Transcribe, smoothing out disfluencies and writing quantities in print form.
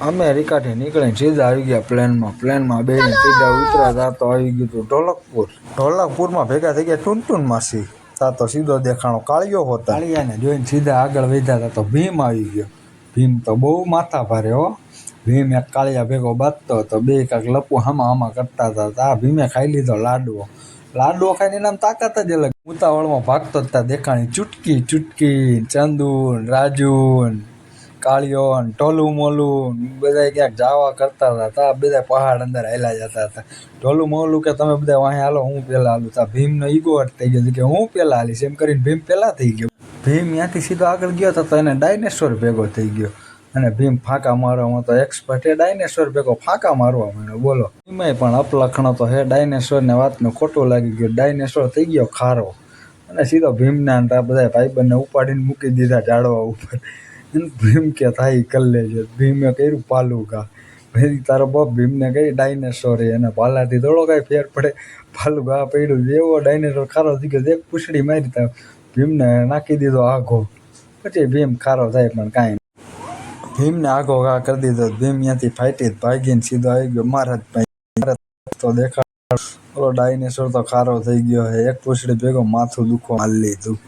અમેરિકાથી નીકળીને સીધા આવી ગયા પ્લેનમાં બેસીને સીધા ઉતરા તો આવી ગયું હતું ઢોલકપુરમાં ભેગા થઈ ગયા ટૂન માસી તા તો સીધો દેખાણો કાળિયો હોતા. કાળિયાને જોઈને સીધા આગળ વધ્યા હતા તો ભીમ આવી ગયો. ભીમ તો બહુ માથા ભારે હો. ભીમ એક કાળિયા ભેગો બાંધતો હતો, બે કાંક લપુ હામા કરતા હતા. આ ભીમે ખાઈ લીધો લાડવો ખાઈને એનામ તાકાત જ અલગ. ઉતાવળમાં ભાગતો જ ત્યાં દેખાણી ચૂટકી ચંદુન રાજુન કાળિયો ટોલું મોલું બધા ક્યાંક જાવા કરતા હતા. તા બધા પહાડ અંદર હાલ્યા જતા હતા. ટોલું મોલું કે તમે બધા વાંહે હાલો, હું પેલા હાલું. તા ભીમનો ઈગો હટ થઈ ગયો કે હું પેલા હાલીશ એમ કરીને ભીમ પેલા થઈ ગયો. ભીમ ત્યાંથી સીધો આગળ ગયો હતો તો એને ડાયનેસોર ભેગો થઈ ગયો અને ભીમ ફાંકા મારવામાં તો એક્સપર્ટ. એ ડાયનેસોર ભેગો ફાંકા મારવા માંડ્યો. બોલો, ભીમે પણ અપલખણો તો હે ડાયનેસોરને વાતનું ખોટું લાગી ગયું. ડાયનેસોર થઈ ગયો ખારો અને સીધો ભીમના બધા ભાઈબંધને ઉપાડીને મૂકી દીધા ઝાડવા ઉપર. ભીમ કે થાય કરી લેજે. ભીમે કર્યું પાલું ઘા. ભાઈ તારો બાપ ભીમને કહી ડાયનેસોર એને પાલાથી થોડો કાંઈ ફેર પડે. પાલું ઘા પડ્યું. એવો ડાયનેસોર ખારો થઈ ગયો. એક પૂછડી મારી તા ભીમને નાખી દીધો આઘો. પછી ભીમ ખારો થાય પણ કાંઈ ભીમને આઘો ઘા કરી દીધો. ભીમ ત્યાંથી ફાટી ભાગીને સીધો આવી ગયો મહારાજ ભાઈ તો દેખાડ. ઓલો ડાયનેસોર તો ખારો થઈ ગયો હે. એક પૂછડી ભેગો માથું દુખવા હાલી લીધું.